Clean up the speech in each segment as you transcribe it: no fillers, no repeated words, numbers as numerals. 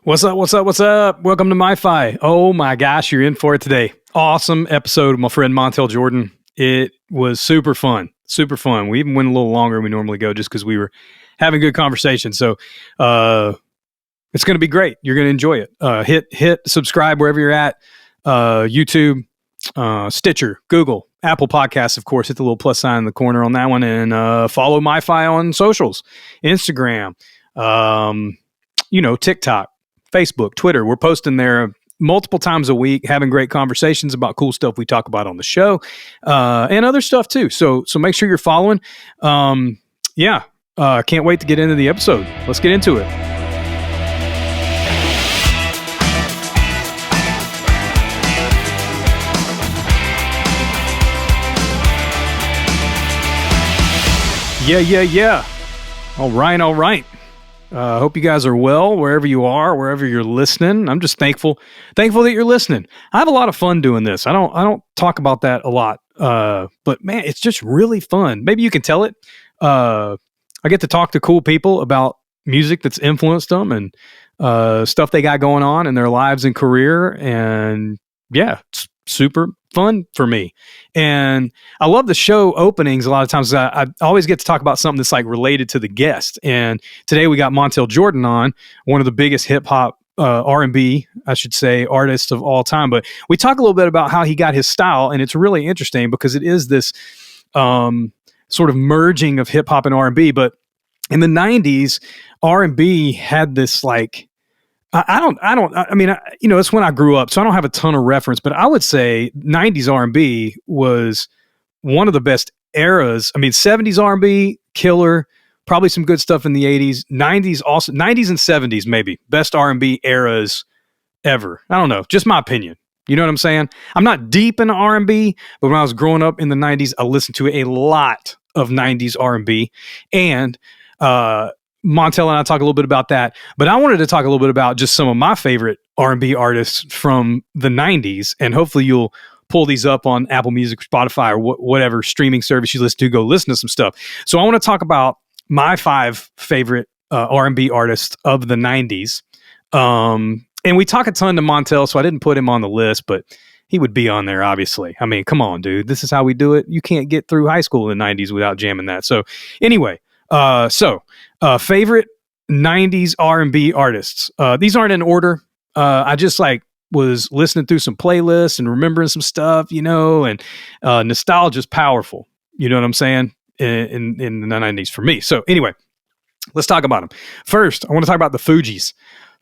What's up? What's up? What's up? Welcome to MyFi. Oh my gosh, you're in for it today. Awesome episode with my friend Montell Jordan. It was super fun. Super fun. We even went a little longer than we normally go just because we were having good conversation. So it's going to be great. You're going to enjoy it. Hit subscribe wherever you're at. YouTube, Stitcher, Google, Apple Podcasts, of course. Hit the little plus sign in the corner on that one. And follow MyFi on socials. Instagram, TikTok, Facebook, Twitter. We're posting there multiple times a week, having great conversations about cool stuff we talk about on the show, and other stuff too. So make sure you're following. Can't wait to get into the episode. Let's get into it. Yeah. All right. Hope you guys are well, wherever you are, wherever you're listening. I'm just thankful that you're listening. I have a lot of fun doing this. I don't talk about that a lot. But man, it's just really fun. Maybe you can tell it. I get to talk to cool people about music that's influenced them and, stuff they got going on in their lives and career. And yeah, it's super fun for me. And I love the show openings. A lot of times I always get to talk about something that's like related to the guest. And today we got Montell Jordan on, one of the biggest hip hop, R&B, I should say, artists of all time. But we talk a little bit about how he got his style. And it's really interesting because it is this sort of merging of hip hop and R&B. But in the 90s, R&B had this like, it's when I grew up, so I don't have a ton of reference, but I would say 90s R&B was one of the best eras. I mean, 70s R&B, killer, probably some good stuff in the 80s, 90s also, 90s and 70s maybe, best R&B eras ever. I don't know, just my opinion. You know what I'm saying? I'm not deep in R&B, but when I was growing up in the 90s, I listened to a lot of 90s R&B, and Montell and I talk a little bit about that, but I wanted to talk a little bit about just some of my favorite R&B artists from the 90s, and hopefully you'll pull these up on Apple Music, Spotify, or whatever streaming service you listen to. Go listen to some stuff. So I want to talk about my 5 favorite R&B artists of the 90s. And we talk a ton to Montell, so I didn't put him on the list, but he would be on there, obviously. I mean, come on, dude. This is how we do it. You can't get through high school in the 90s without jamming that. So anyway, favorite 90s R&B artists. These aren't in order. I just was listening through some playlists and remembering some stuff, and nostalgia is powerful. You know what I'm saying? In the 90s for me. So anyway, let's talk about them. First, I want to talk about the Fugees.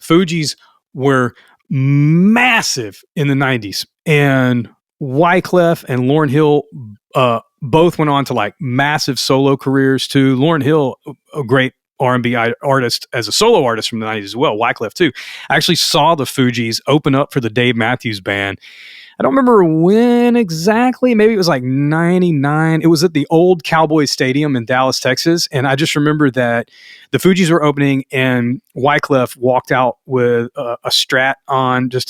Fugees were massive in the 90s, and Wyclef and Lauryn Hill both went on to massive solo careers too. Lauryn Hill, a great R&B artist as a solo artist from the 90s as well. Wyclef too. I actually saw the Fugees open up for the Dave Matthews Band. I don't remember when exactly. Maybe it was 99. It was at the old Cowboys Stadium in Dallas, Texas. And I just remember that the Fugees were opening and Wyclef walked out with a Strat on, just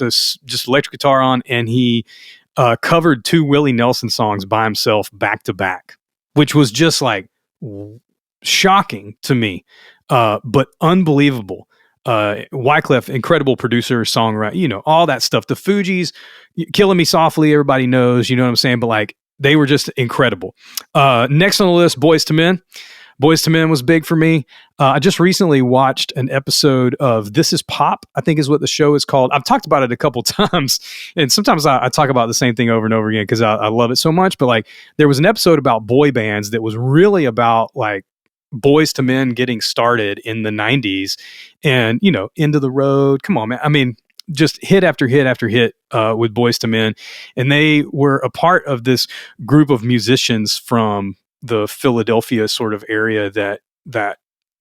electric guitar on, and he covered 2 Willie Nelson songs by himself back to back, which was just shocking to me, but unbelievable. Wyclef, incredible producer, songwriter, all that stuff. The Fugees, Killing Me Softly, everybody knows, you know what I'm saying? But they were just incredible. Next on the list, Boyz II Men. Boyz II Men was big for me. I just recently watched an episode of This Is Pop, I think is what the show is called. I've talked about it a couple times, and sometimes I talk about the same thing over and over again because I love it so much. But there was an episode about boy bands that was really about Boyz II Men getting started in the 90s, and Into the Road. Come on, man. I mean, just hit after hit after hit with Boyz II Men, and they were a part of this group of musicians from the Philadelphia sort of area that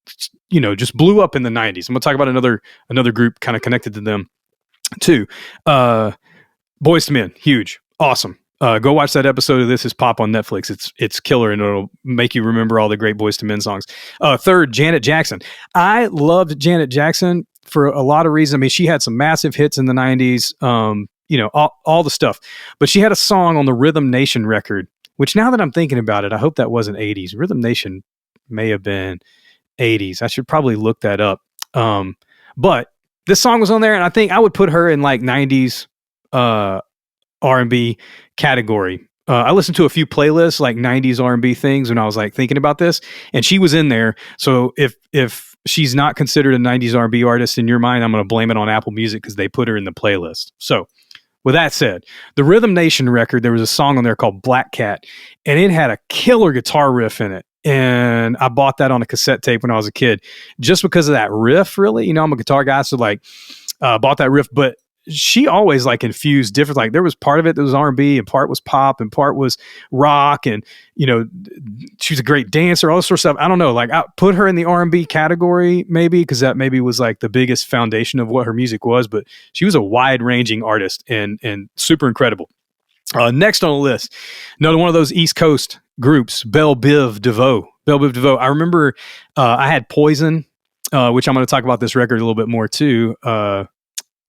just blew up in the 90s. I'm gonna talk about another group kind of connected to them too. Boyz II Men, huge, awesome. Go watch that episode of This Is Pop on Netflix. It's killer, and it'll make you remember all the great Boyz II Men songs. Third, Janet Jackson. I loved Janet Jackson for a lot of reasons. I mean, she had some massive hits in the 90s, all the stuff. But she had a song on the Rhythm Nation record, which now that I'm thinking about it, I hope that wasn't 80s. Rhythm Nation may have been 80s. I should probably look that up. But this song was on there, and I think I would put her in like 90s R&B category. I listened to a few playlists, like 90s R&B things, when I was like thinking about this, and she was in there. So if she's not considered a 90s R&B artist in your mind, I'm going to blame it on Apple Music because they put her in the playlist. So with that said, the Rhythm Nation record, there was a song on there called Black Cat, and it had a killer guitar riff in it. And I bought that on a cassette tape when I was a kid, just because of that riff, really. You know, I'm a guitar guy, so like bought that riff, but she always like infused different, like there was part of it that was R&B and part was pop and part was rock, and you know, she was a great dancer, all this sort of stuff. I don't know, like I put her in the R&B category maybe because that maybe was like the biggest foundation of what her music was, but she was a wide-ranging artist and super incredible. Next on the list, another one of those East Coast groups, Belle Biv DeVoe. Belle Biv DeVoe. I remember I had Poison, which I'm going to talk about this record a little bit more too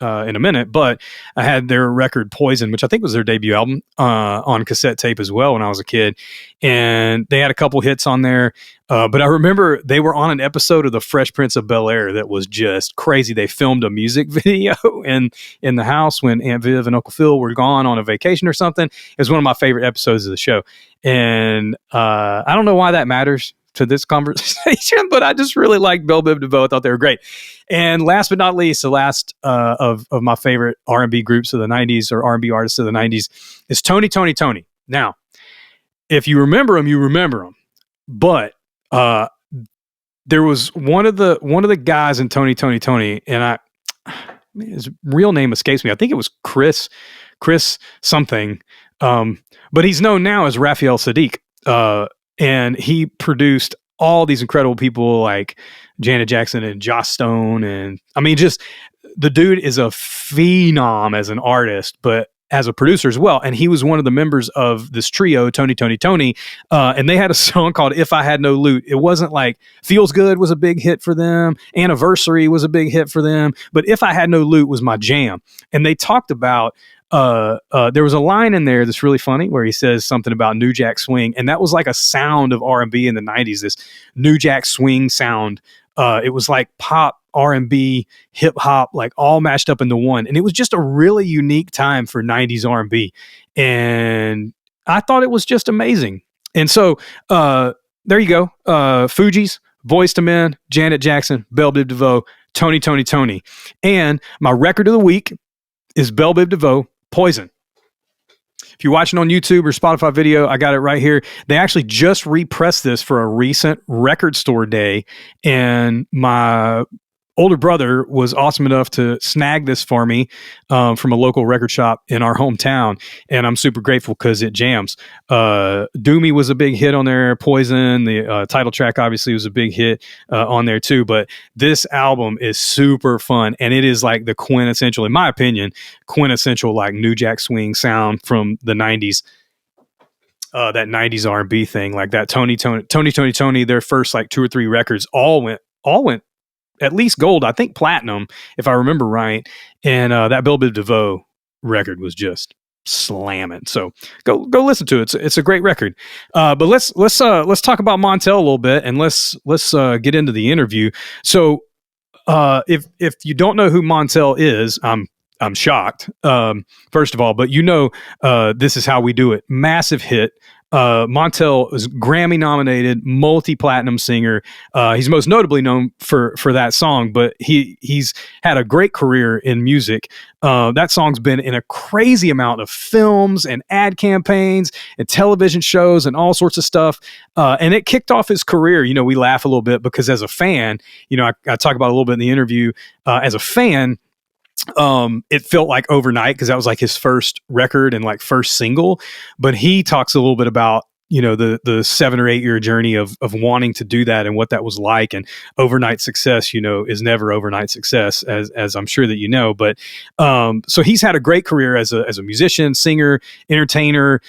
in a minute, but I had their record Poison, which I think was their debut album, on cassette tape as well when I was a kid. And they had a couple hits on there. But I remember they were on an episode of The Fresh Prince of Bel-Air that was just crazy. They filmed a music video in the house when Aunt Viv and Uncle Phil were gone on a vacation or something. It was one of my favorite episodes of the show. And I don't know why that matters to this conversation, but I just really liked Belle Biv DeVoe. I thought they were great. And last but not least, the last of my favorite R&B groups of the 90s, or R&B artists of the 90s, is Tony. Now, if you remember them, you remember them. But there was one of the guys in Tony, and his real name escapes me. I think it was Chris something. But he's known now as Raphael Sadiq. And he produced all these incredible people like Janet Jackson and Joss Stone. And I mean, just the dude is a phenom as an artist, but as a producer as well. And he was one of the members of this trio, Tony. And they had a song called If I Had No Loot. It wasn't like Feels Good was a big hit for them. Anniversary was a big hit for them. But If I Had No Loot was my jam. And they talked about there was a line in there that's really funny where he says something about New Jack Swing, and that was like a sound of R&B in the 90s, this New Jack Swing sound. It was like pop, R&B, hip hop, like all mashed up into one, and it was just a really unique time for 90s R&B, and I thought it was just amazing. And so there you go, Fugees, Boyz II Men, Janet Jackson, Belle Biv DeVoe, Tony, and my record of the week is Belle Biv DeVoe, Poison. If you're watching on YouTube or Spotify video, I got it right here. They actually just repressed this for a recent record store day, and my older brother was awesome enough to snag this for me from a local record shop in our hometown, and I'm super grateful because it jams. Doomy was a big hit on there. Poison, the title track, obviously was a big hit on there too, but this album is super fun, and it is like the quintessential, in my opinion, quintessential like New Jack Swing sound from the 90s. That 90s R&B thing, like that Tony, their first like 2 or 3 records all went at least gold, I think platinum, if I remember right. And that Belle Biv DeVoe record was just slamming. So go listen to it. It's a great record. But let's talk about Montell a little bit, and let's get into the interview. So if you don't know who Montell is, I'm shocked. First of all, but This Is How We Do It, massive hit. Montell was Grammy nominated, multi-platinum singer. He's most notably known for that song, but he's had a great career in music. That song's been in a crazy amount of films and ad campaigns and television shows and all sorts of stuff. And it kicked off his career. We laugh a little bit because as a fan, I talk about it a little bit in the interview, as a fan, it felt like overnight because that was like his first record and like first single, but he talks a little bit about the 7 or 8 year journey of wanting to do that and what that was like. And overnight success, is never overnight success, as I'm sure that but so he's had a great career as a musician, singer, entertainer,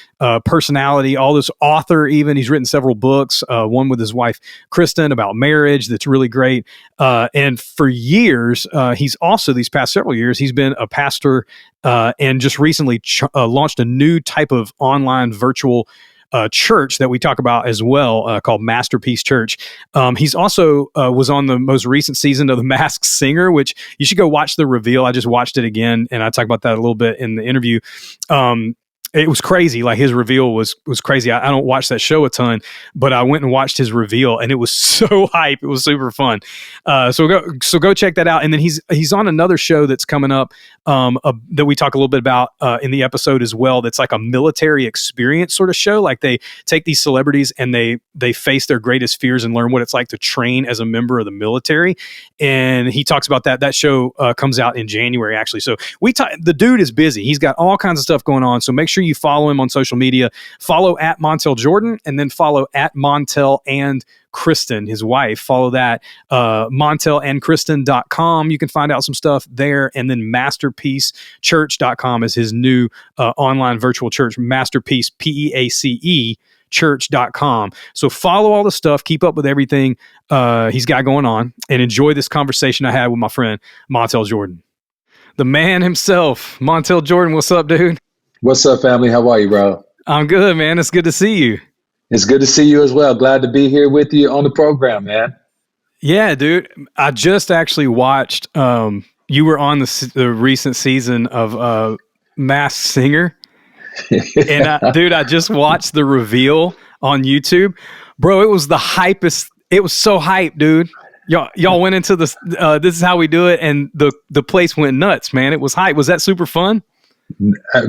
personality, all this, author even. He's written several books, one with his wife Kristen about marriage that's really great. And for years, he's also, these past several years, he's been a pastor, and just recently launched a new type of online virtual church that we talk about as well, called Masterpiece Church. He's also was on the most recent season of The Masked Singer, which you should go watch the reveal. I just watched it again, and I talk about that a little bit in the interview. It was crazy. Like, his reveal was crazy. I don't watch that show a ton, but I went and watched his reveal, and it was so hype. It was super fun. So go check that out. And then he's on another show that's coming up that we talk a little bit about in the episode as well. That's like a military experience sort of show. Like, they take these celebrities and they face their greatest fears and learn what it's like to train as a member of the military. And he talks about that. That show comes out in January, actually. So the dude is busy. He's got all kinds of stuff going on. So make sure you follow him on social media. Follow at Montell Jordan, and then follow at Montell and Kristen, his wife. Follow that. MontellandKristen.com. You can find out some stuff there. And then MasterpieceChurch.com is his new online virtual church. Masterpiece, PEACE, church.com. So follow all the stuff, keep up with everything he's got going on, and enjoy this conversation I had with my friend Montell Jordan. The man himself, Montell Jordan. What's up, dude? What's up, family? How are you, bro? I'm good, man. It's good to see you. It's good to see you as well. Glad to be here with you on the program, man. Yeah, dude. I just actually watched, you were on the recent season of Masked Singer. And I just watched the reveal on YouTube. Bro, it was the hypest. It was so hype, dude. Y'all went into this is how we do it, and the place went nuts, man. It was hype. Was that super fun?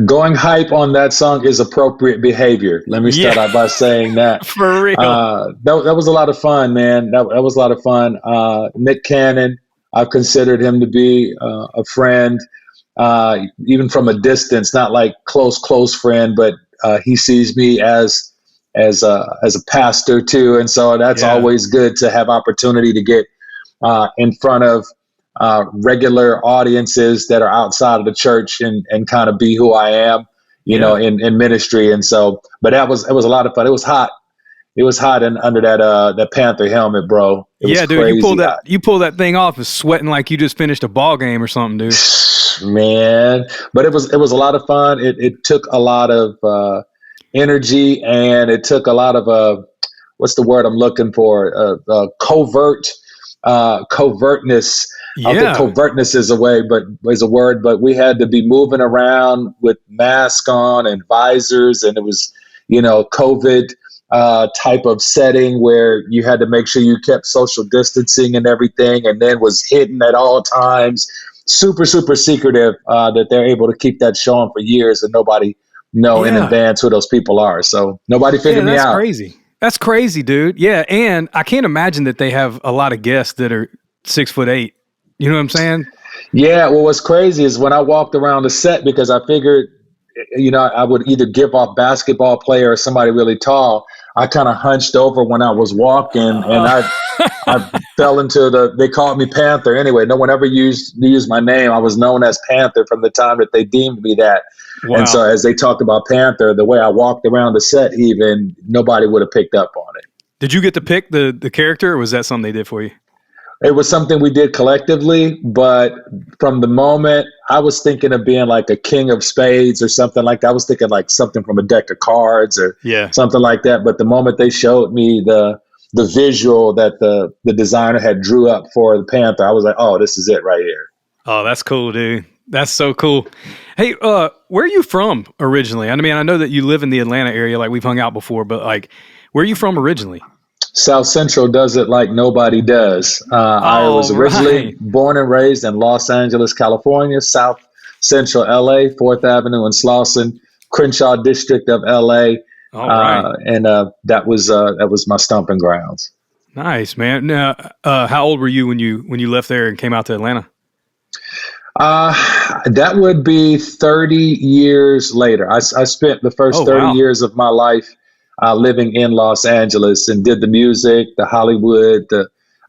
Going hype on that song is appropriate behavior. Let me start out by saying that. For real. That was a lot of fun, man. That was a lot of fun. Nick Cannon, I've considered him to be a friend, even from a distance, not like close friend, but he sees me as a pastor too. And so that's always good to have opportunity to get in front of regular audiences that are outside of the church and kind of be who I am, you know, in ministry. And so, but it was a lot of fun. It was hot. It was hot under that Panther helmet, bro. Dude, you pulled that thing off, and sweating like you just finished a ball game or something, dude. Man, but it was a lot of fun. It took a lot of energy, and it took a lot of what's the word I'm looking for? Covertness. I don't think covertness is a word, but we had to be moving around with masks on and visors, and it was, COVID type of setting where you had to make sure you kept social distancing and everything, and then was hidden at all times. Super, super secretive that they're able to keep that show on for years and nobody know in advance who those people are. So nobody figured me out. That's crazy. That's crazy, dude. Yeah, and I can't imagine that they have a lot of guests that are 6'8". You know what I'm saying? Yeah, well, what's crazy is when I walked around the set, because I figured, I would either give off basketball player or somebody really tall. I kind of hunched over when I was walking, and I fell into they called me Panther. Anyway, no one ever used my name. I was known as Panther from the time that they deemed me that. Wow. And so as they talked about Panther, the way I walked around the set, even nobody would have picked up on it. Did you get to pick the character, or was that something they did for you? It was something we did collectively, but from the moment I was thinking of being like a king of spades or something like that. I was thinking like something from a deck of cards or something like that. But the moment they showed me the visual that the designer had drew up for the Panther, I was like, oh, this is it right here. Oh, that's cool, dude. That's so cool. Hey, where are you from originally? I mean, I know that you live in the Atlanta area, like we've hung out before, but like, where are you from originally? South Central does it like nobody does. I was originally born and raised in Los Angeles, California, South Central LA, 4th Avenue and Slauson, Crenshaw District of LA. And that was my stomping grounds. Nice, man. Now, how old were you when you left there and came out to Atlanta? That would be 30 years later. I spent the first 30 years of my life living in Los Angeles and did the music, the Hollywood,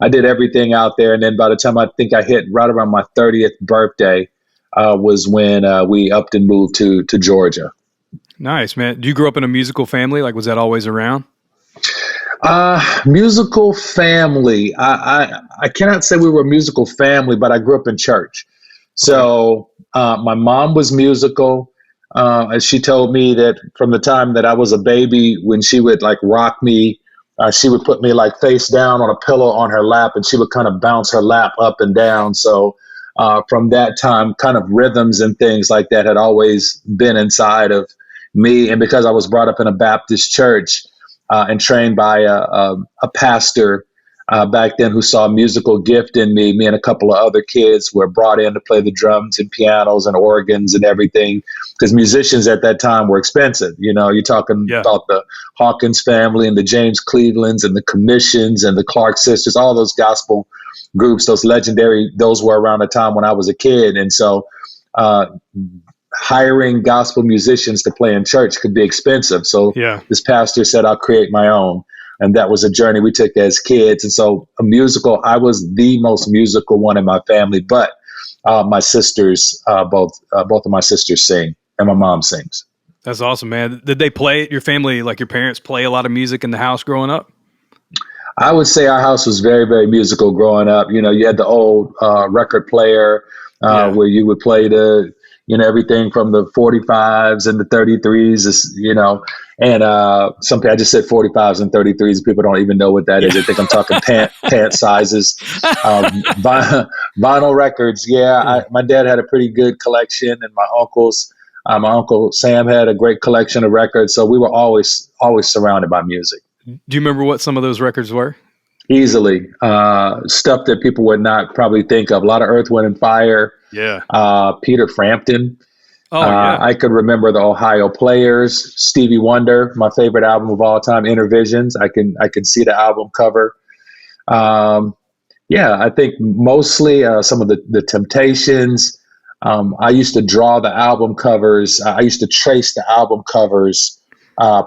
I did everything out there. And then by the time I think I hit right around my 30th birthday was when we upped and moved to Georgia. Nice, man. Did you grow up in a musical family? Like, was that always around? Musical family. I cannot say we were a musical family, but I grew up in church. So my mom was musical. As she told me that from the time that I was a baby, when she would like rock me, she would put me like face down on a pillow on her lap, and she would kind of bounce her lap up and down. So from that time, kind of rhythms and things like that had always been inside of me. And because I was brought up in a Baptist church and trained by a pastor back then who saw a musical gift in me, me and a couple of other kids were brought in to play the drums and pianos and organs and everything, because musicians at that time were expensive. You know, you're talking about the Hawkins family and the James Clevelands and the Commissions and the Clark sisters, all those gospel groups, those were around the time when I was a kid. And so hiring gospel musicians to play in church could be expensive. So this pastor said, I'll create my own. And that was a journey we took as kids. And so I was the most musical one in my family, but my sisters, both of my sisters sing, and my mom sings. That's awesome, man. Did they play, your family, like your parents, play a lot of music in the house growing up? I would say our house was very, very musical growing up. You know, you had the old record player where you would play everything from the 45s and the 33s, and I just said 45s and 33s. People don't even know what that is. They think I'm talking pant sizes, vinyl records. My dad had a pretty good collection, and my uncle Sam had a great collection of records. So we were always surrounded by music. Do you remember what some of those records were? Easily. Stuff that people would not probably think of. A lot of Earth, Wind and Fire. Peter Frampton. I could remember the Ohio Players, Stevie Wonder, my favorite album of all time, Intervisions. I can see the album cover. I think mostly some of the Temptations. I used to draw the album covers. I used to trace the album covers,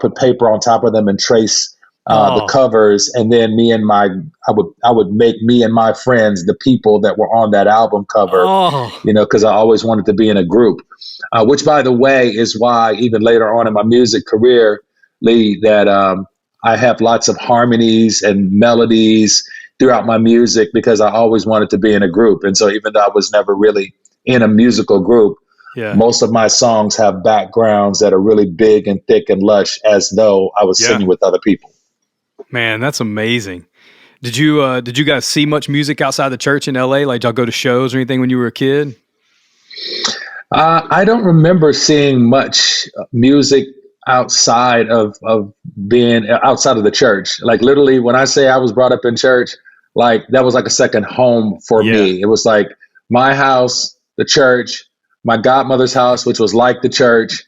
put paper on top of them and trace the covers, and then I would make me and my friends the people that were on that album cover, because I always wanted to be in a group, which, by the way, is why even later on in my music career, Lee, that I have lots of harmonies and melodies throughout my music, because I always wanted to be in a group. And so even though I was never really in a musical group, most of my songs have backgrounds that are really big and thick and lush, as though I was singing with other people. Man, that's amazing. Did you guys see much music outside the church in LA? Like, did y'all go to shows or anything when you were a kid? I don't remember seeing much music outside of being outside of the church. Like, literally, when I say I was brought up in church, like that was like a second home for me. It was like my house, the church, my godmother's house, which was like the church,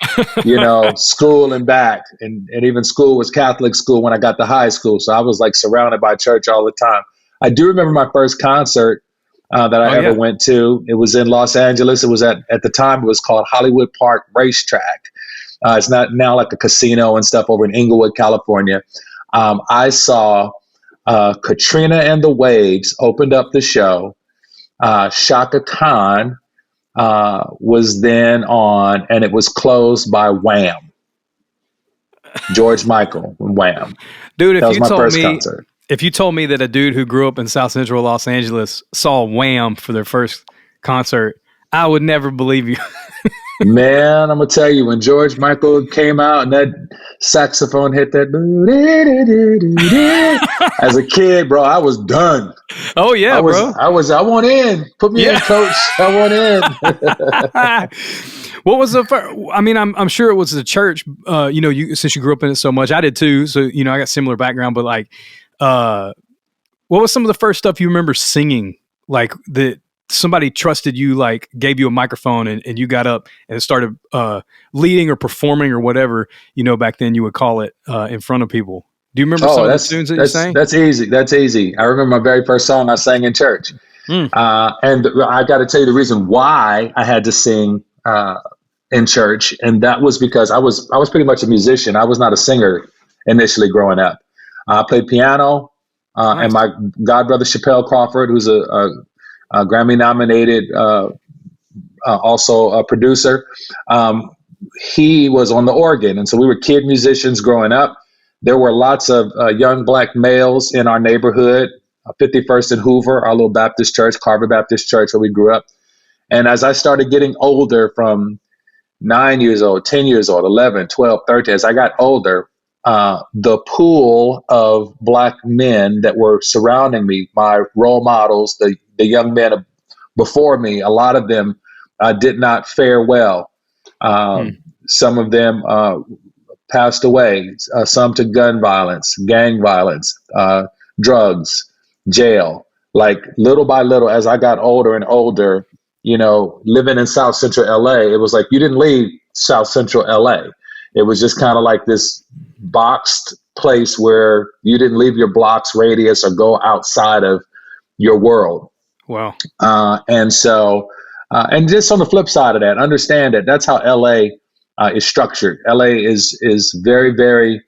school and back. And even school was Catholic school when I got to high school. So I was like surrounded by church all the time. I do remember my first concert that I ever went to. It was in Los Angeles. It was at the time, it was called Hollywood Park Racetrack. It's not now like a casino and stuff over in Inglewood, California. I saw Katrina and the Waves opened up the show. Chaka Khan was then on, and it was closed by Wham. George Michael and Wham. Dude, that was my first concert. If you told me that a dude who grew up in South Central Los Angeles saw Wham for their first concert, I would never believe you. Man, I'm going to tell you, when George Michael came out and that saxophone hit that, as a kid, bro, I was done. Oh, yeah, bro. I want in. Put me in, coach. I want in. What was the first? I mean, I'm sure it was the church, since you grew up in it so much. I did too. So, I got similar background, but like, what was some of the first stuff you remember singing? Like that somebody trusted you, like gave you a microphone and you got up and started leading or performing or whatever, back then you would call it in front of people. Do you remember some of the tunes that you sang? That's easy. I remember my very first song I sang in church. And I got to tell you the reason why I had to sing in church. And that was because I was pretty much a musician. I was not a singer initially growing up. I played piano, nice. And my godbrother Chappelle Crawford, who's a Grammy nominated, also a producer. He was on the organ. And so we were kid musicians growing up. There were lots of young black males in our neighborhood, 51st and Hoover, our little Baptist church, Carver Baptist Church, where we grew up. And as I started getting older, from 9 years old, 10 years old, 11, 12, 13, as I got older, the pool of Black men that were surrounding me, my role models, the young men before me, a lot of them did not fare well. Some of them passed away, some to gun violence, gang violence, drugs, jail. Like little by little, as I got older and older, living in South Central LA, it was like you didn't leave South Central LA. It was just kind of like this boxed place where you didn't leave your block's radius or go outside of your world. Wow. And so, and just on the flip side of that, understand that that's how LA is structured. LA is very, very,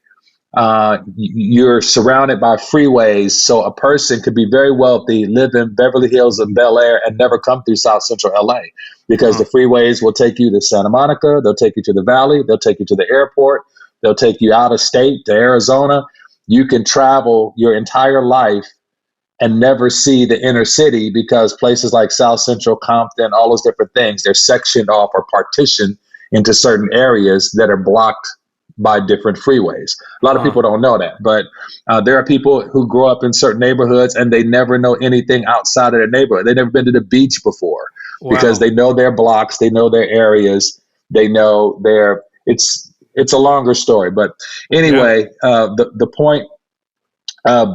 you're surrounded by freeways. So a person could be very wealthy, live in Beverly Hills and Bel Air, and never come through South Central LA because the freeways will take you to Santa Monica. They'll take you to the Valley. They'll take you to the airport. They'll take you out of state to Arizona. You can travel your entire life and never see the inner city because places like South Central, Compton, all those different things, they're sectioned off or partitioned into certain areas that are blocked by different freeways. A lot of people don't know that, but there are people who grow up in certain neighborhoods and they never know anything outside of their neighborhood. They've never been to the beach before because they know their blocks, they know their areas, they know their, it's a longer story. But anyway, the point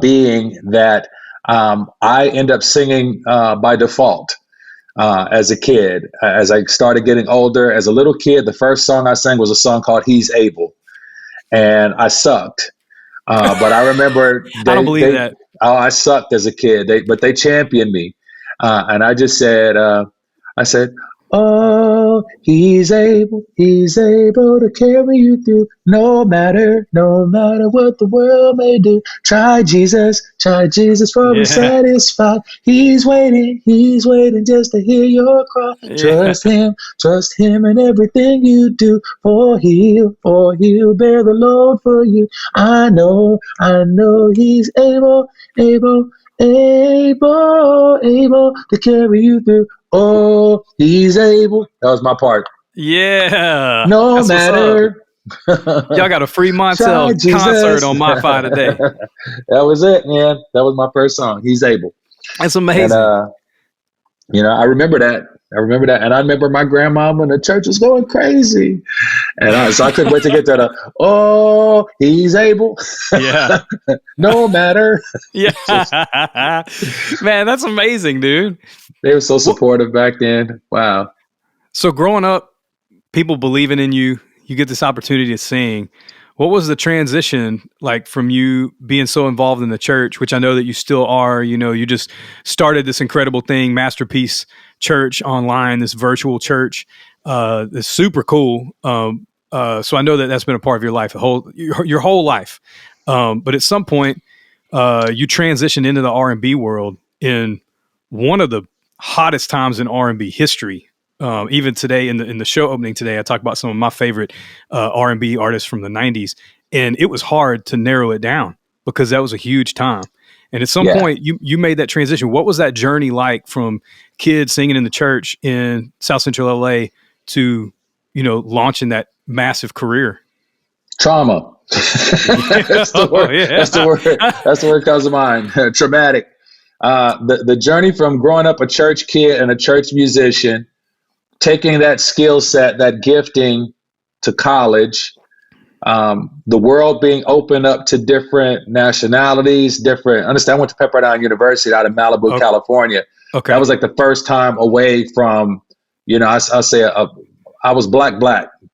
being that I end up singing by default as a kid. As I started getting older, as a little kid, the first song I sang was a song called He's Able. And I sucked. But I remember I don't believe that. Oh, I sucked as a kid. But they championed me. And I just said, oh, he's able to carry you through no matter what the world may do. Try Jesus for be satisfied. He's waiting just to hear your cry. Trust him in everything you do, for he'll bear the load for you. I know he's able to carry you through. Oh, he's able. That was my part. Yeah. No matter. Y'all got a free Montell concert on MyFi today. That was it, man. That was my first song. He's able. That's amazing. And, I remember that. And I remember my grandma when the church was going crazy. And so I couldn't wait to get to the, oh, he's able. Yeah. No matter. Yeah. Man, that's amazing, dude. They were so supportive back then. Wow. So growing up, people believing in you, you get this opportunity to sing. What was the transition like from you being so involved in the church, which I know that you still are? You just started this incredible thing, Masterpiece Church online, this virtual church. It's super cool. So I know that that's been a part of your life, your whole life. But at some point, you transitioned into the R&B world in one of the hottest times in R&B history. Even today in the show opening today, I talked about some of my favorite R&B artists from the 90s, and it was hard to narrow it down because that was a huge time. And at some point, you made that transition. What was that journey like from kids singing in the church in South Central LA to, launching that massive career? Trauma. That's the word. That's the word that comes to mind. Traumatic. The journey from growing up a church kid and a church musician, taking that skill set, that gifting to college, the world being opened up to different nationalities, understand I went to Pepperdine University out of Malibu, California. Okay. That was like the first time away from, I'll say I was black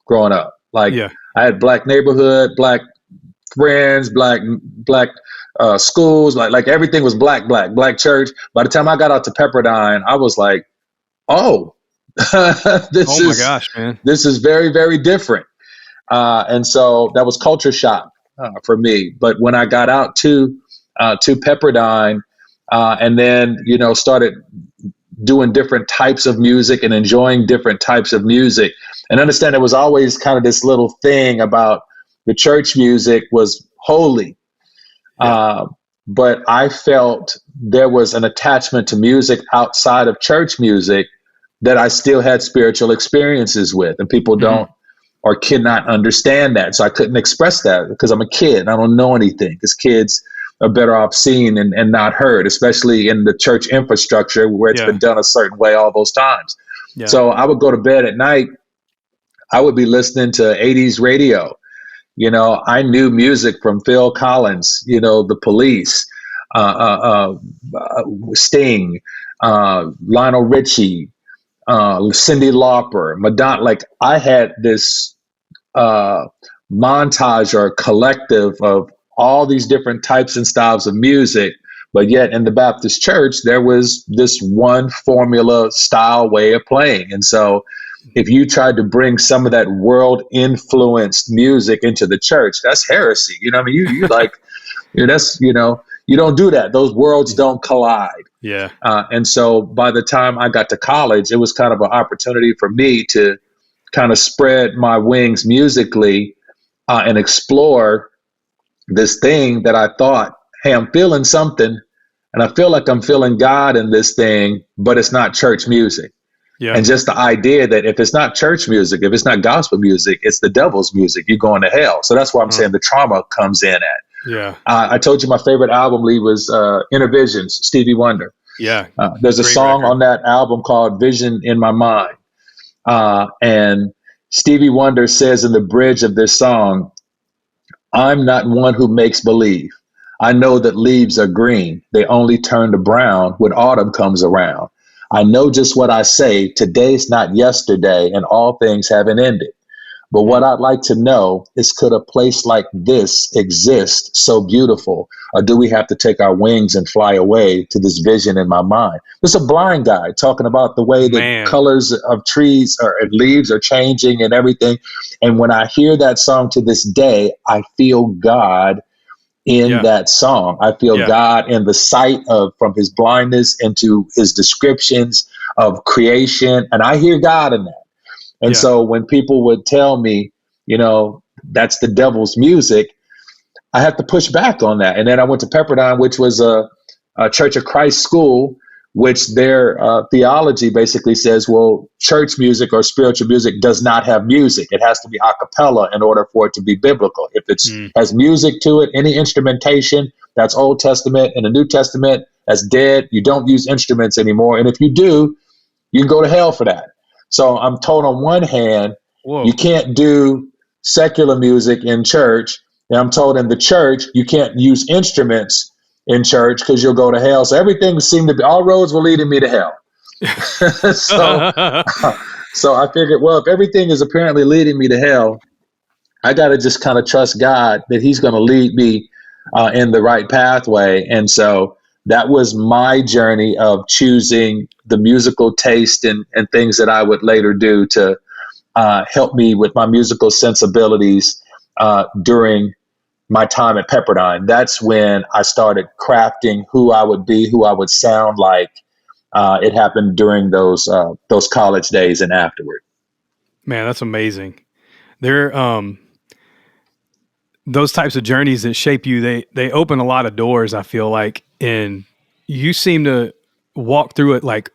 growing up. Like I had black neighborhood, black friends, black schools, like everything was black church. By the time I got out to Pepperdine, I was like, oh, gosh, man. This is very, very different. And so that was culture shock for me. But when I got out to Pepperdine and then, started doing different types of music and enjoying different types of music, and understand it was always kind of this little thing about the church music was holy. But I felt there was an attachment to music outside of church music that I still had spiritual experiences with, and people don't or cannot understand that. So I couldn't express that because I'm a kid. I don't know anything, because kids are better off seen and not heard, especially in the church infrastructure where it's been done a certain way all those times. Yeah. So I would go to bed at night. I would be listening to 80s radio. You know, I knew music from Phil Collins, you know, The Police, Sting, Lionel Richie, Cyndi Lauper, Madonna. Like, I had this montage or collective of all these different types and styles of music, but yet in the Baptist church, there was this one formula style way of playing. And so if you tried to bring some of that world influenced music into the church, that's heresy. You know what I mean? You like, that's, you know, you don't do that. Those worlds don't collide. Yeah. And so by the time I got to college, it was kind of an opportunity for me to kind of spread my wings musically and explore this thing that I thought, hey, I'm feeling something, and I feel like I'm feeling God in this thing, but it's not church music. Yeah. And just the idea that if it's not church music, if it's not gospel music, it's the devil's music, you're going to hell. So that's why I'm saying the trauma comes in at. Yeah. I told you my favorite album, Lee, was Inner Visions, Stevie Wonder. Yeah. There's a song on that album called Vision in My Mind. And Stevie Wonder says in the bridge of this song, I'm not one who makes believe. I know that leaves are green. They only turn to brown when autumn comes around. I know just what I say. Today's not yesterday, and all things haven't ended. But what I'd like to know is, could a place like this exist so beautiful? Or do we have to take our wings and fly away to this vision in my mind? There's a blind guy talking about the way that colors of trees or leaves are changing and everything. And when I hear that song to this day, I feel God in that song. I feel God in the sight of, from his blindness into his descriptions of creation. And I hear God in that. And so when people would tell me, you know, that's the devil's music, I have to push back on that. And then I went to Pepperdine, which was a Church of Christ school, which their theology basically says, well, church music or spiritual music does not have music. It has to be a cappella in order for it to be biblical. If it has music to it, any instrumentation, that's Old Testament. In the New Testament, that's dead. You don't use instruments anymore. And if you do, you can go to hell for that. So I'm told on one hand, you can't do secular music in church. And I'm told in the church, you can't use instruments in church because you'll go to hell. So everything seemed to be, all roads were leading me to hell. So I figured, well, if everything is apparently leading me to hell, I got to just kind of trust God that he's going to lead me in the right pathway. And so that was my journey of choosing the musical taste and things that I would later do to help me with my musical sensibilities during my time at Pepperdine. That's when I started crafting who I would be, who I would sound like. It happened during those college days and afterward. Man, that's amazing. There, those types of journeys that shape you, they open a lot of doors, I feel like, and you seem to walk through it like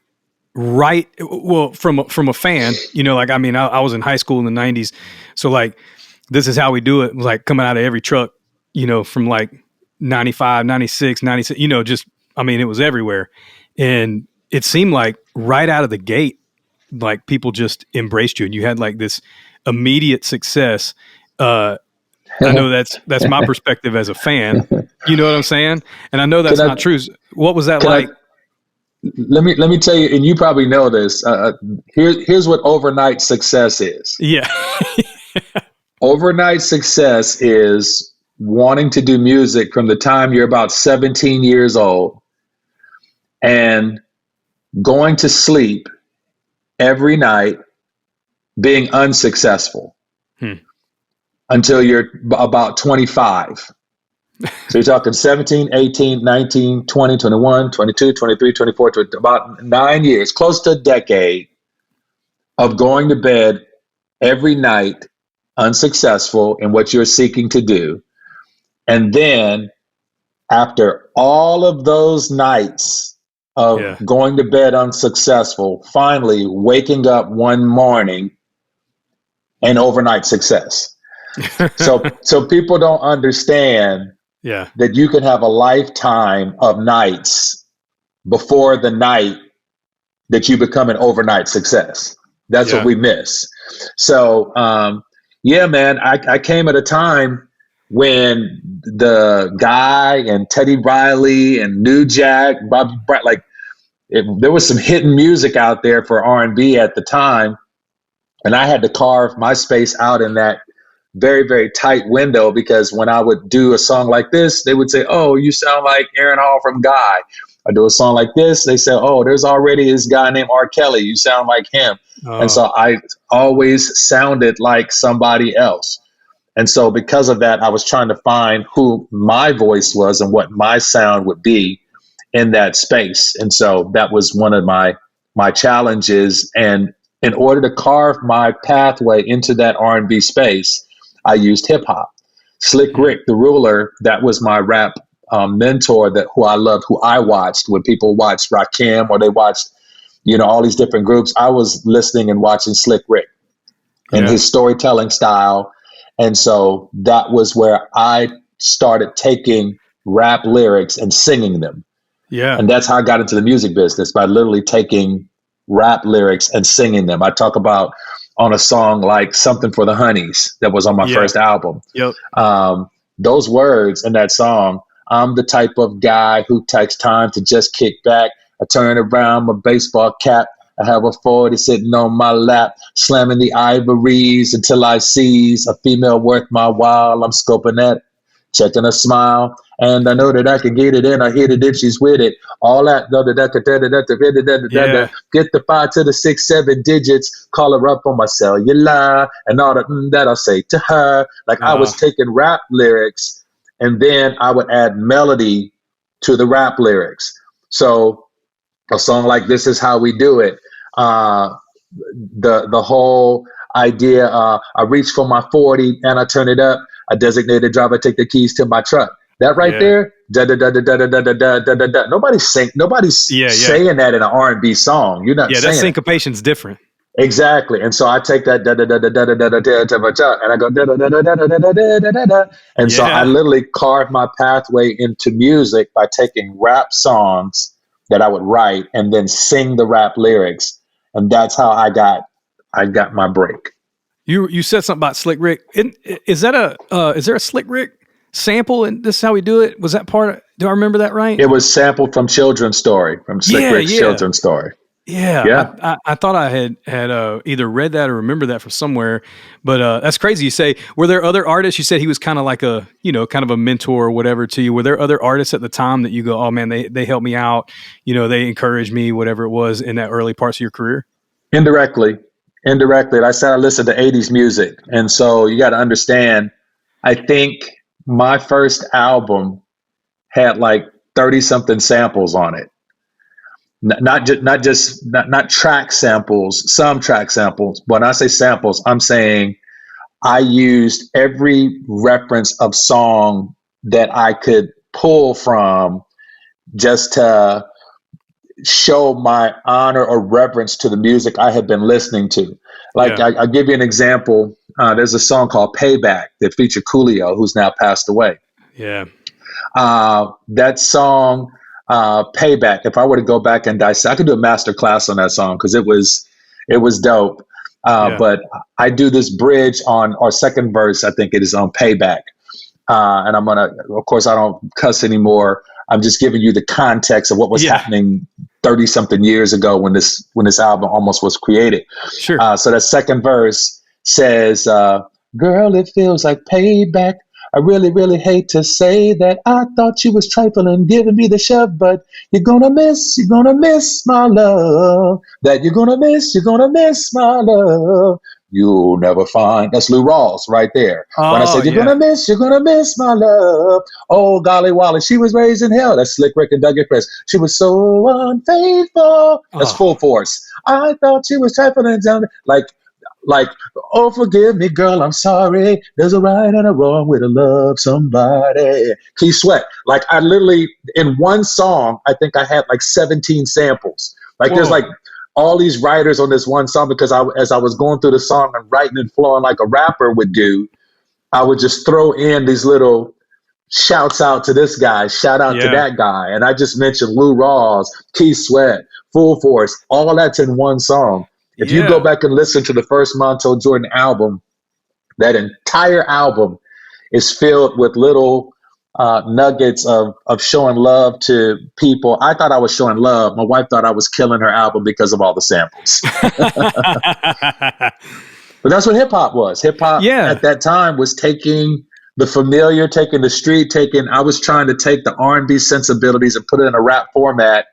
right. Well, from a fan, you know, like, I mean, I was in high school in the 90s. So like, this is how we do it. It was like coming out of every truck, you know, from like 95, 96, 96, you know, just, I mean, it was everywhere. And it seemed like right out of the gate, like people just embraced you and you had like this immediate success. I know that's my perspective as a fan. You know what I'm saying? And I know that's not true. What was that like? Let me tell you, and you probably know this. Here's what overnight success is. Yeah. Overnight success is wanting to do music from the time you're about 17 years old and going to sleep every night being unsuccessful until you're about 25. So you're talking 17, 18, 19, 20, 21, 22, 23, 24, about 9 years, close to a decade of going to bed every night unsuccessful in what you're seeking to do. And then after all of those nights of going to bed unsuccessful, finally waking up one morning and overnight success. So people don't understand that you can have a lifetime of nights before the night that you become an overnight success. That's what we miss. So, man, I came at a time when the Guy and Teddy Riley and New Jack, Bobby Brown, there was some hidden music out there for R&B at the time. And I had to carve my space out in that very, very tight window, because when I would do a song like this, they would say, "Oh, you sound like Aaron Hall from Guy." I do a song like this, they say, "Oh, there's already this guy named R. Kelly. You sound like him." And so I always sounded like somebody else. And so because of that, I was trying to find who my voice was and what my sound would be in that space. And so that was one of my challenges. And in order to carve my pathway into that R&B space, I used hip hop. Slick Rick, the Ruler, that was my rap mentor, who I loved, who I watched when people watched Rakim or they watched, all these different groups. I was listening and watching Slick Rick and his storytelling style. And so that was where I started taking rap lyrics and singing them. Yeah. And that's how I got into the music business, by literally taking rap lyrics and singing them. I talk about on a song like Something for the Honeys that was on my first album. Yep. Those words in that song, "I'm the type of guy who takes time to just kick back. I turn around my baseball cap. I have a 40 sitting on my lap, slamming the ivories until I seize a female worth my while. I'm scoping that, checking a smile. And I know that I can get it in. I hit it if she's with it. All that, get the 5 to the 6, 7 digits, call her up on my cellular, and all that I'll say to her." I was taking rap lyrics, and then I would add melody to the rap lyrics. So a song like This Is How We Do It, the whole idea, I reach for my 40 and I turn it up. A designated driver, take the keys to my truck. That right there, da da da da da da da da da da da. Nobody's saying that in an R&B song. You're not saying that syncopation's different. Exactly. And so I take that da da da da da da da da da da, and I go da da da da da da da da da da da. And so I literally carved my pathway into music by taking rap songs that I would write and then sing the rap lyrics, and that's how I got my break. You said something about Slick Rick. Is there a Slick Rick sample in This Is How We Do It? Was that part of, do I remember that right? It was sampled from Children's Story, from Slick Rick's Children's Story. Yeah. I thought I had either read that or remember that from somewhere, but that's crazy. You say, were there other artists? You said he was kind of like a, kind of a mentor or whatever to you. Were there other artists at the time that you go, "Oh man, they helped me out, they encouraged me," whatever it was in that early parts of your career? Indirectly. Like I said, I listened to 80s music. And so you got to understand, I think my first album had like 30 something samples on it. Not track samples, some track samples. When I say samples, I'm saying I used every reference of song that I could pull from just to show my honor or reverence to the music I had been listening to. I'll give you an example. There's a song called Payback that featured Coolio, who's now passed away. Yeah. That song, Payback, if I were to go back and dissect, I could do a master class on that song because it was dope. But I do this bridge on our second verse, I think it is on Payback. And I'm going to, of course, I don't cuss anymore. I'm just giving you the context of what was happening 30 something years ago when this album almost was created. Sure. So that second verse says, "Girl, it feels like payback. I really, really hate to say that. I thought you was trifling, giving me the shove, but you're gonna miss my love. That you're gonna miss my love. You'll never find." That's Lou Rawls right there. When I said, you're gonna miss my love. Oh, golly Wally, she was raised in hell. That's Slick Rick and Dougie Fresh. She was so unfaithful. That's Full Force. I thought she was trifling down. Like, like, oh, forgive me, girl, I'm sorry. There's a right and a wrong way to love somebody. Kieth Sweat. Like, I literally, in one song, I think I had like 17 samples. Like, Whoa. there's like all these writers on this one song, because as I was going through the song and writing and flowing like a rapper would do, I would just throw in these little shouts out to this guy, shout out to that guy. And I just mentioned Lou Rawls, Kieth Sweat, Full Force, all that's in one song. If you go back and listen to the first Montell Jordan album, that entire album is filled with little nuggets of showing love to people. I thought I was showing love. My wife thought I was killing her album because of all the samples. But that's what hip hop was. Hip hop at that time was taking the familiar, taking the street, I was trying to take the R&B sensibilities and put it in a rap format,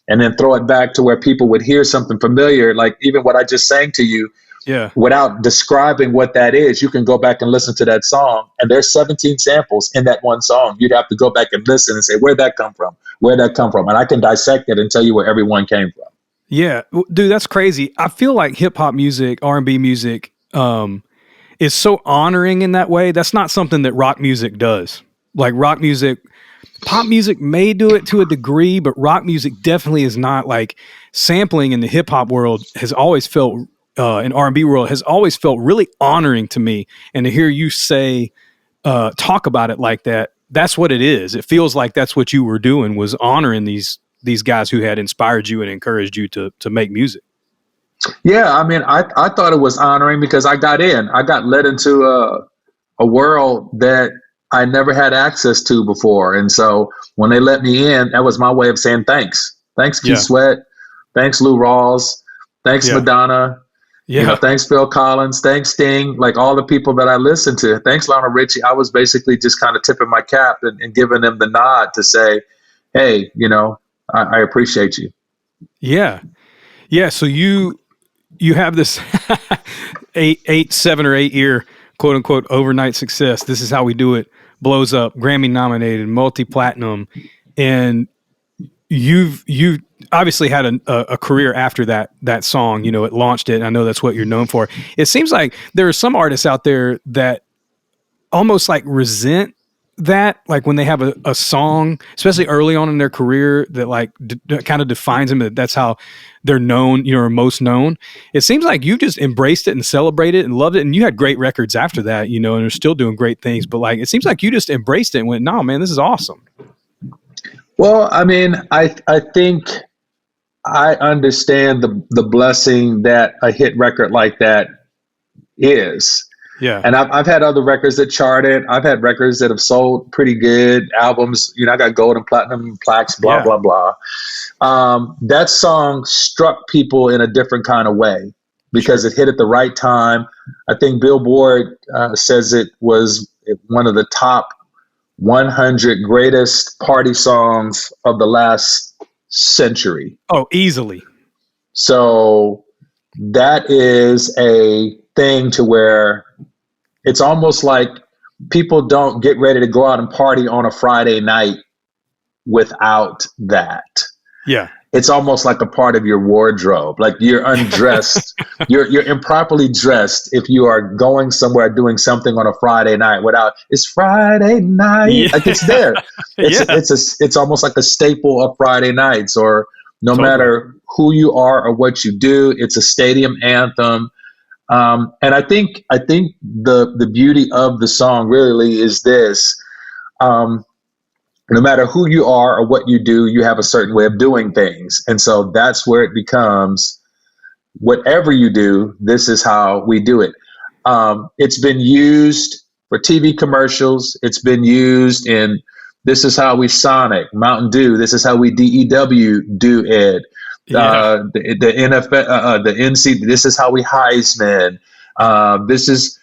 and then throw it back to where people would hear something familiar, like even what I just sang to you. Yeah. Without describing what that is, you can go back and listen to that song, and there's 17 samples in that one song. You'd have to go back and listen and say, where'd that come from? Where'd that come from? And I can dissect it and tell you where everyone came from. Yeah, dude, that's crazy. I feel like hip hop music, R&B music, is so honoring in that way. That's not something that rock music does. Like rock music, pop music may do it to a degree, but rock music definitely is not. Like sampling in the hip hop world has always felt, in R&B world has always felt really honoring to me. And to hear you say, talk about it like that, that's what it is. It feels like that's what you were doing, was honoring these guys who had inspired you and encouraged you to make music. Yeah, I mean, I thought it was honoring because I got led into a world that I never had access to before. And so when they let me in, that was my way of saying thanks. Thanks, Kieth Sweat. Thanks, Lou Rawls. Thanks, Madonna. Yeah. You know, thanks, Phil Collins. Thanks, Sting. Like all the people that I listened to. Thanks, Lionel Richie. I was basically just kind of tipping my cap and giving them the nod to say, hey, you know, I appreciate you. Yeah. Yeah. So you have this 7 or 8 year quote unquote overnight success. This is how we do it. Blows up, Grammy nominated, multi-platinum. And you've obviously had a career after that song. You know, it launched it. And I know that's what you're known for. It seems like there are some artists out there that almost like resent that, like when they have a song, especially early on in their career, that like kind of defines them, that's how they're known, you know, or most known. It seems like you just embraced it and celebrated it and loved it, and you had great records after that, you know, and are still doing great things. But like, it seems like you just embraced it and went, "No, man, this is awesome." Well, I mean, I think I understand the blessing that a hit record like that is. Yeah. And I've had other records that charted. I've had records that have sold pretty good, albums. You know, I got gold and platinum plaques, blah, blah, blah. That song struck people in a different kind of way because it hit at the right time. I think Billboard says it was one of the top 100 greatest party songs of the last century. Oh, easily. So that is a thing to where it's almost like people don't get ready to go out and party on a Friday night without that. Yeah. It's almost like a part of your wardrobe. Like you're undressed, you're improperly dressed if you are going somewhere doing something on a Friday night without, it's Friday night. Yeah. Like it's there. It's almost like a staple of Friday nights, or no matter who you are or what you do, it's a stadium anthem. And I think the beauty of the song really is this. No matter who you are or what you do, you have a certain way of doing things. And so that's where it becomes, whatever you do, this is how we do it. It's been used for TV commercials. It's been used in, this is how we Sonic, Mountain Dew. This is how we DEW do it. The NFL, the NC, this is how we Heisman. This is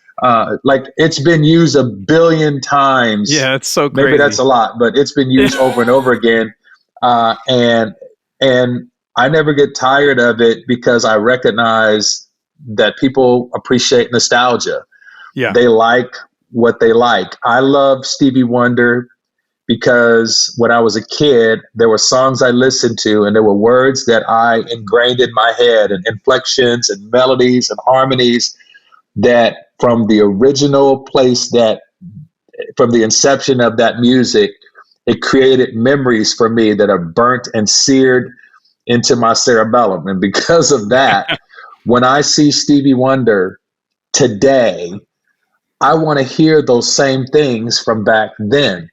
like, it's been used a billion times. Yeah, it's so crazy. Maybe that's a lot, but it's been used over and over again. And I never get tired of it because I recognize that people appreciate nostalgia. Yeah. They like what they like. I love Stevie Wonder because when I was a kid, there were songs I listened to and there were words that I ingrained in my head, and inflections and melodies and harmonies that from the original place, that from the inception of that music, it created memories for me that are burnt and seared into my cerebellum. And because of that, when I see Stevie Wonder today, I want to hear those same things from back then.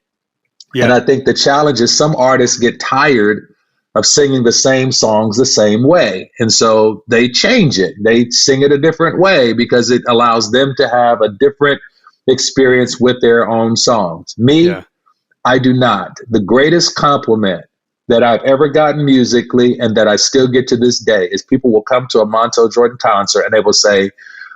Yeah. And I think the challenge is some artists get tired of singing the same songs the same way. And so they change it. They sing it a different way because it allows them to have a different experience with their own songs. Me, I do not. The greatest compliment that I've ever gotten musically and that I still get to this day is people will come to a Montell Jordan concert and they will say,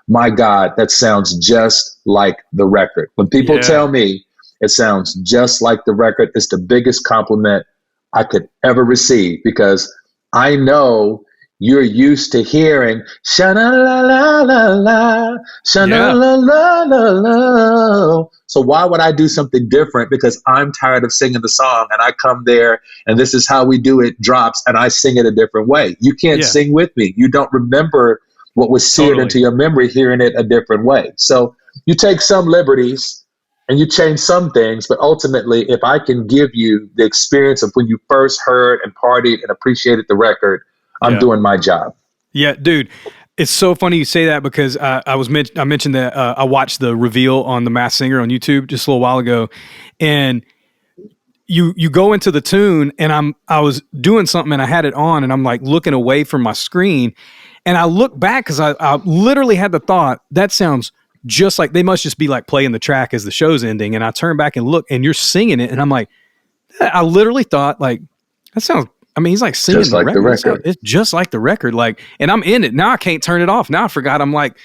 my God, that sounds just like the record. When people tell me it sounds just like the record, it's the biggest compliment I could ever receive, because I know you're used to hearing sha-na-la-la-la-la, sha-na-la-la-la-la. So why would I do something different? Because I'm tired of singing the song and I come there and this is how we do it drops and I sing it a different way. You can't sing with me. You don't remember what was seared into your memory hearing it a different way. So you take some liberties and you change some things, but ultimately, if I can give you the experience of when you first heard and partied and appreciated the record, I'm doing my job. Yeah, dude. It's so funny you say that, because I mentioned that I watched the reveal on The Masked Singer on YouTube just a little while ago, and you go into the tune, and I was doing something and I had it on, and I'm like looking away from my screen, and I look back because I literally had the thought, that sounds just like, they must just be like playing the track as the show's ending, and I turn back and look, and you're singing it, and I'm like, I literally thought, like, that sounds. I mean, he's like singing just like the record. It's just like the record. Like, and I'm in it now. I can't turn it off. Now I forgot. I'm like,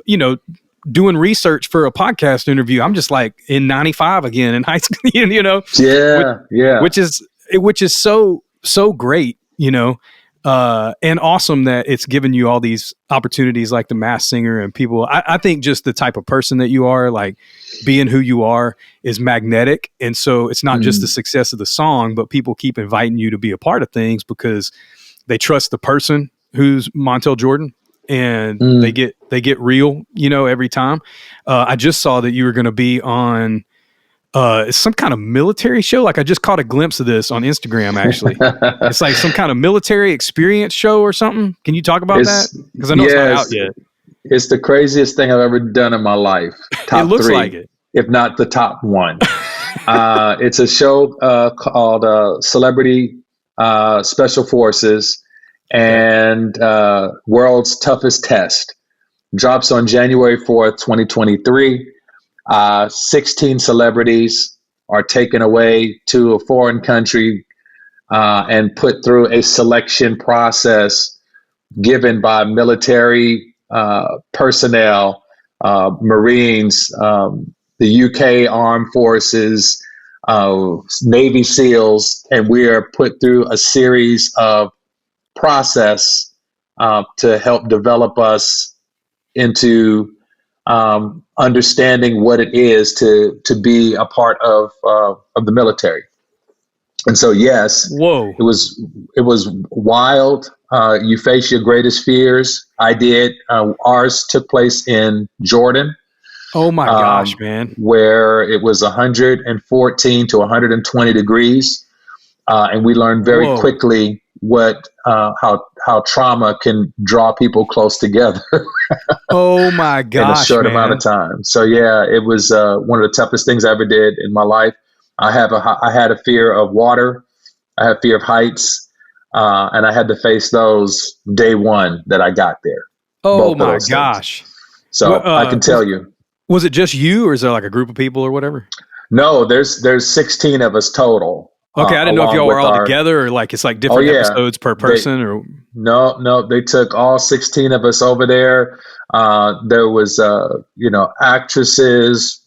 doing research for a podcast interview. I'm just like in 95 again in high school. Which is so great. And awesome that it's given you all these opportunities like The Masked Singer and people. I think just the type of person that you are, like being who you are, is magnetic. And so it's not just the success of the song, but people keep inviting you to be a part of things because they trust the person who's Montell Jordan, and they get real, every time. I just saw that you were going to be on some kind of military show. Like, I just caught a glimpse of this on Instagram, actually. It's like some kind of military experience show or something. Can you talk about that? Because I know it's not out yet. It's the craziest thing I've ever done in my life. Top it looks 3, like it. If not the top 1. It's a show called Celebrity Special Forces and World's Toughest Test. Drops on January 4th, 2023. 16 celebrities are taken away to a foreign country and put through a selection process given by military personnel, Marines, the UK Armed Forces, Navy SEALs, and we are put through a series of process to help develop us into understanding what it is to be a part of the military. And so, yes, it was wild. You face your greatest fears. I did. Ours took place in Jordan. Oh my gosh, man! Where it was 114 to 120 degrees, and we learned very quickly how trauma can draw people close together. Oh my gosh! In a short amount of time. So yeah, it was one of the toughest things I ever did in my life. I had a fear of water. I had fear of heights, and I had to face those day one that I got there. Oh my gosh! Things. So I can tell you. Was it just you, or is there like a group of people or whatever? No, there's 16 of us total. Okay, I didn't know if y'all were all together, or like it's like different episodes per person. No, they took all 16 of us over there. There was actresses,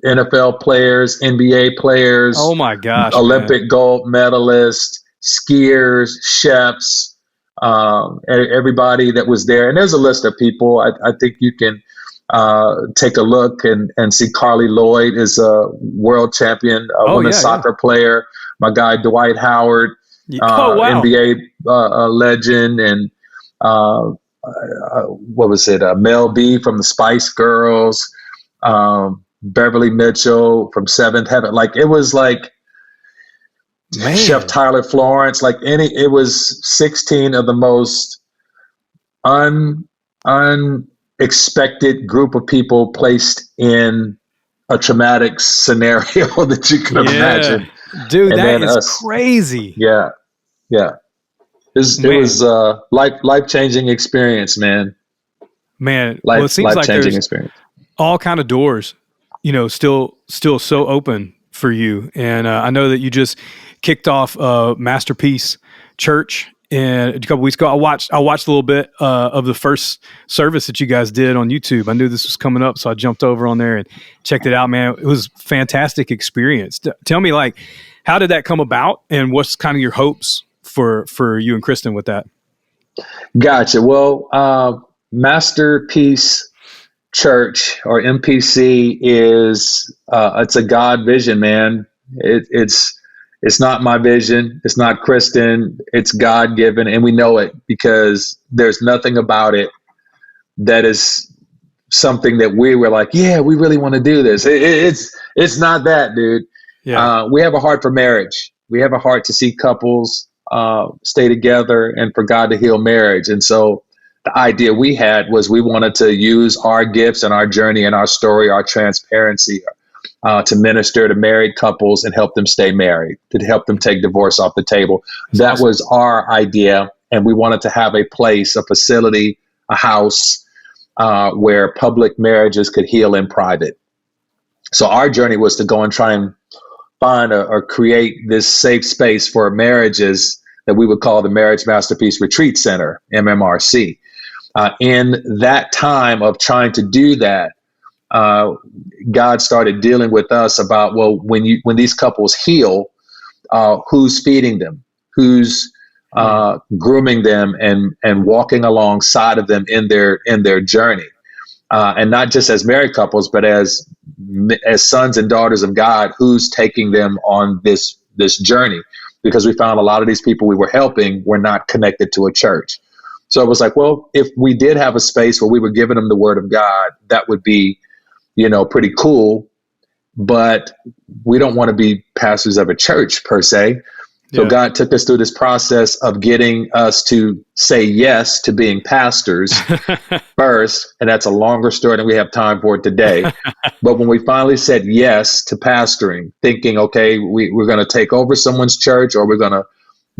NFL players, NBA players. Oh my gosh! Olympic gold medalists, skiers, chefs, everybody that was there. And there's a list of people. I think you can take a look and see Carly Lloyd is a world champion, women's soccer player. My guy Dwight Howard, NBA legend, and what was it? Mel B from the Spice Girls, Beverly Mitchell from Seventh Heaven. Like it was like Chef Tyler Florence. Like it was 16 of the most unexpected group of people placed in a traumatic scenario that you could imagine. Dude, and that is crazy. Yeah. It was a life-changing experience, man. Well, it seems like there's experience. All kind of doors, still so open for you. And I know that you just kicked off Masterpiece Church and a couple weeks ago. I watched a little bit of the first service that you guys did on YouTube. I knew this was coming up, so I jumped over on there and checked it out, man. It was a fantastic experience. Tell me, like, how did that come about, and what's kind of your hopes for you and Kristen with that? Gotcha. Well, Masterpiece Church, or MPC, is it's a God vision, man. It's not my vision. It's not Kristen. It's God given, and we know it because there's nothing about it that is something that we were like, yeah, we really want to do this. It's not that, dude. Yeah. We have a heart for marriage. We have a heart to see couples stay together and for God to heal marriage. And so the idea we had was we wanted to use our gifts and our journey and our story, our transparency, to minister to married couples and help them stay married, to help them take divorce off the table. That awesome. Was our idea. And we wanted to have a place, a facility, a house where public marriages could heal in private. So our journey was to go and try and find or create this safe space for marriages that we would call the Marriage Masterpiece Retreat Center, MMRC. In that time of trying to do that, God started dealing with us about, well, when these couples heal, who's feeding them, who's grooming them and walking alongside of them in their journey, and not just as married couples, but as sons and daughters of God, who's taking them on this journey? Because we found a lot of these people we were helping were not connected to a church. So it was like, well, if we did have a space where we were giving them the word of God, that would be, pretty cool. But we don't want to be pastors of a church per se. So God took us through this process of getting us to say yes to being pastors first. And that's a longer story than we have time for today. But when we finally said yes to pastoring, thinking, okay, we're going to take over someone's church, or we're going to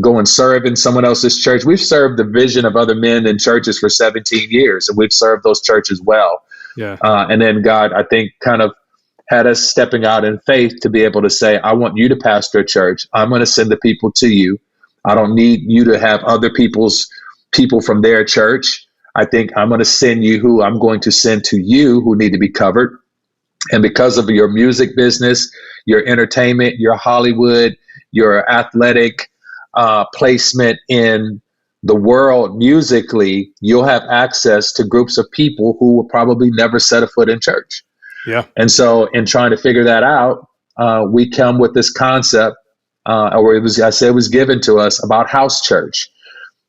go and serve in someone else's church. We've served the vision of other men in churches for 17 years, and we've served those churches well. Yeah. And then God, I think, kind of had us stepping out in faith to be able to say, I want you to pastor a church. I'm going to send the people to you. I don't need you to have other people from their church. I think I'm going to send you who I'm going to send to you who need to be covered. And because of your music business, your entertainment, your Hollywood, your athletic placement in the world musically, you'll have access to groups of people who will probably never set a foot in church. Yeah. And so in trying to figure that out, we come with this concept, or it was given to us about house church.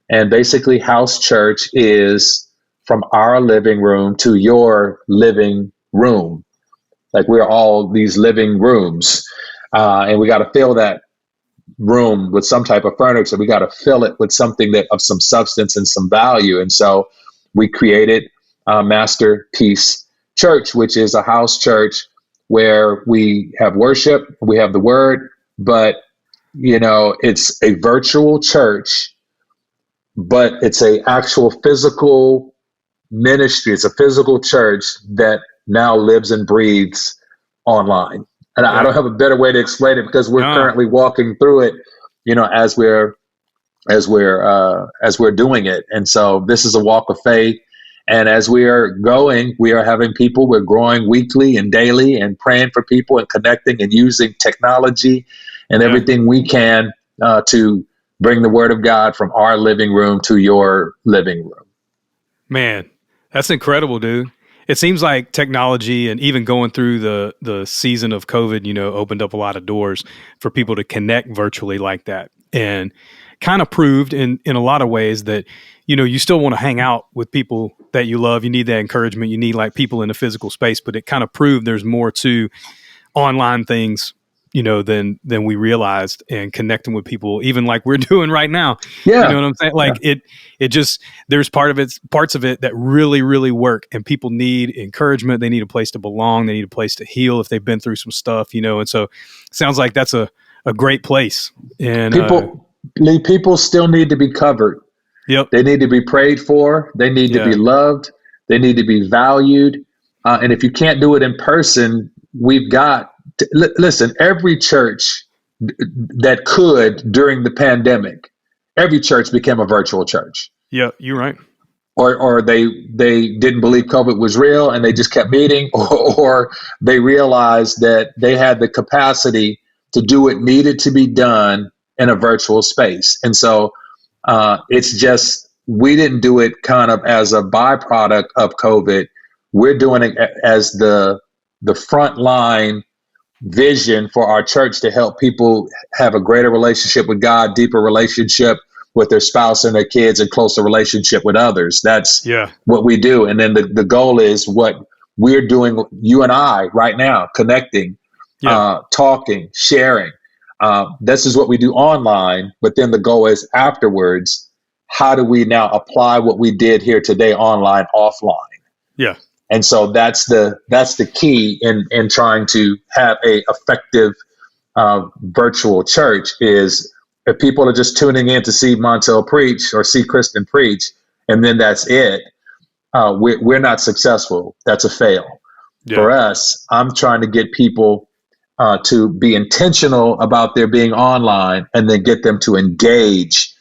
And basically house church is from our living room to your living room. Like we're all these living rooms, and we got to fill that room with some type of furniture. We got to fill it with something of some substance and some value. And so we created Masterpiece Church, which is a house church where we have worship, we have the word, but it's a virtual church, but it's a actual physical ministry. It's a physical church that now lives and breathes online. And I don't have a better way to explain it because we're currently walking through it, as we're doing it. And so this is a walk of faith. And as we are going, we are having people, we're growing weekly and daily and praying for people and connecting and using technology and everything we can to bring the word of God from our living room to your living room. Man, that's incredible, dude. It seems like technology and even going through the season of COVID, opened up a lot of doors for people to connect virtually like that. And kind of proved in a lot of ways that, you know, you still want to hang out with people that you love. You need that encouragement. You need like people in a physical space, but it kind of proved there's more to online things, you know, than we realized, and connecting with people, even like we're doing right now. Yeah. You know what I'm saying? Like it just, there's parts of it that really, really work, and people need encouragement. They need a place to belong. They need a place to heal if they've been through some stuff, you know? And so it sounds like that's a great place. And people still need to be covered. Yep. They need to be prayed for. They need to be loved. They need to be valued. And if you can't do it in person, we've got to, listen, every church that could during the pandemic, every church became a virtual church. Yeah, you're right. Or they didn't believe COVID was real and they just kept meeting, or they realized that they had the capacity to do what needed to be done in a virtual space. And so it's just, we didn't do it kind of as a byproduct of COVID. We're doing it as the frontline vision for our church to help people have a greater relationship with God, deeper relationship with their spouse and their kids, and closer relationship with others. That's what we do. And then the goal is what we're doing, you and I right now, connecting, talking, sharing. This is what we do online, but then the goal is afterwards, how do we now apply what we did here today online, offline? Yeah. And so that's the key in trying to have a effective virtual church. Is if people are just tuning in to see Montell preach or see Kristen preach, and then that's it, we're not successful. That's a fail. Yeah. For us, I'm trying to get people to be intentional about their being online, and then get them to engage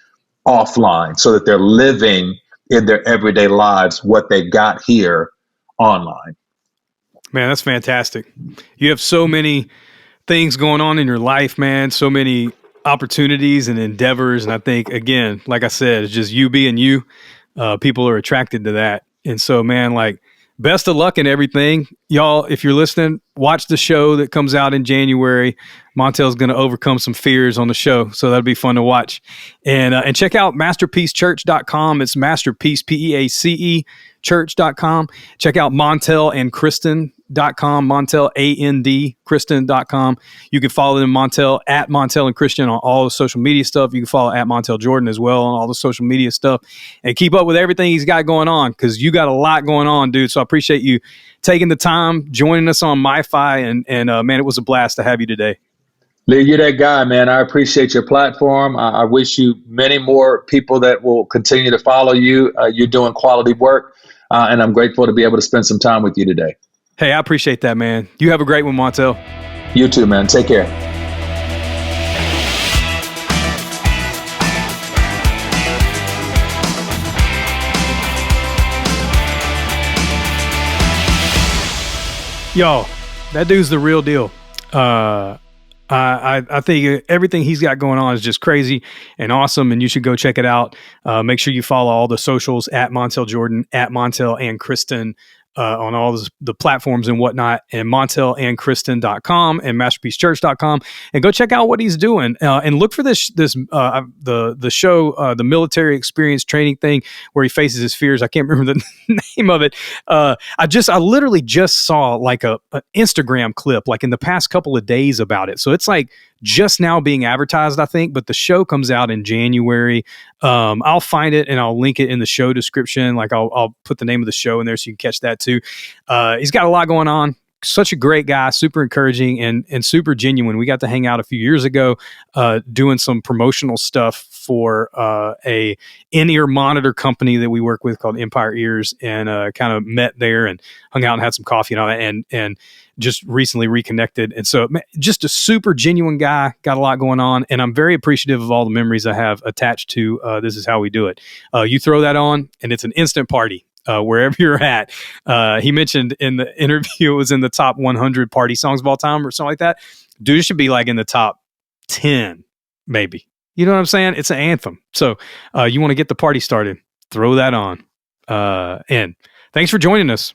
offline so that they're living in their everyday lives what they got here online. Man, that's fantastic. You have so many things going on in your life, man, so many opportunities and endeavors. And I think, again, like I said, it's just you being you. People are attracted to that. And so, man, like, best of luck in everything. Y'all, if you're listening, watch the show that comes out in January. Montell's going to overcome some fears on the show, so that'll be fun to watch. And check out masterpiecechurch.com. It's masterpiece, P-E-A-C-E, church.com. Check out montellandkristen.com, Montell, A-N-D, Kristen.com. You can follow them, Montell, at Montell and Christian on all the social media stuff. You can follow at Montell Jordan as well on all the social media stuff, and keep up with everything he's got going on, because you got a lot going on, dude. So I appreciate you taking the time, joining us on MyFi, and man, it was a blast to have you today. Lee, you're that guy, man. I appreciate your platform. I wish you many more people that will continue to follow you. You're doing quality work, and I'm grateful to be able to spend some time with you today. Hey, I appreciate that, man. You have a great one, Montell. You too, man. Take care. Yo, that dude's the real deal. I think everything he's got going on is just crazy and awesome, and you should go check it out. Make sure you follow all the socials at Montell Jordan, at Montell and Kristen, on all the platforms and whatnot, and montellandkristen.com and masterpiecechurch.com, and go check out what he's doing. And look for the show, the military experience training thing where he faces his fears. I can't remember the name of it. I literally just saw like an Instagram clip like in the past couple of days about it. So it's like just now being advertised, I think, but the show comes out in January. I'll find it and I'll link it in the show description. Like I'll put the name of the show in there so you can catch that too. He's got a lot going on. Such a great guy, super encouraging and super genuine. We got to hang out a few years ago, doing some promotional stuff for a in-ear monitor company that we work with called Empire Ears, and kind of met there and hung out and had some coffee and all that, and just recently reconnected. And so just a super genuine guy, got a lot going on, and I'm very appreciative of all the memories I have attached to This Is How We Do It. You throw that on and it's an instant party. Wherever you're at. He mentioned in the interview it was in the top 100 party songs of all time or something like that. Dude, it should be like in the top 10, maybe. You know what I'm saying? It's an anthem. So you want to get the party started, throw that on. And thanks for joining us.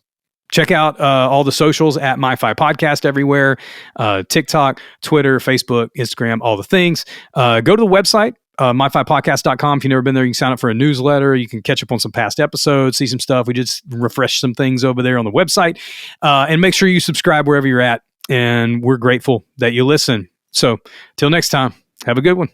Check out all the socials at MyFi Podcast everywhere. TikTok, Twitter, Facebook, Instagram, all the things. Go to the website, MyFiPodcast.com. If you've never been there, you can sign up for a newsletter. You can catch up on some past episodes, see some stuff. We just refresh some things over there on the website. And make sure you subscribe wherever you're at. And we're grateful that you listen. So till next time, have a good one.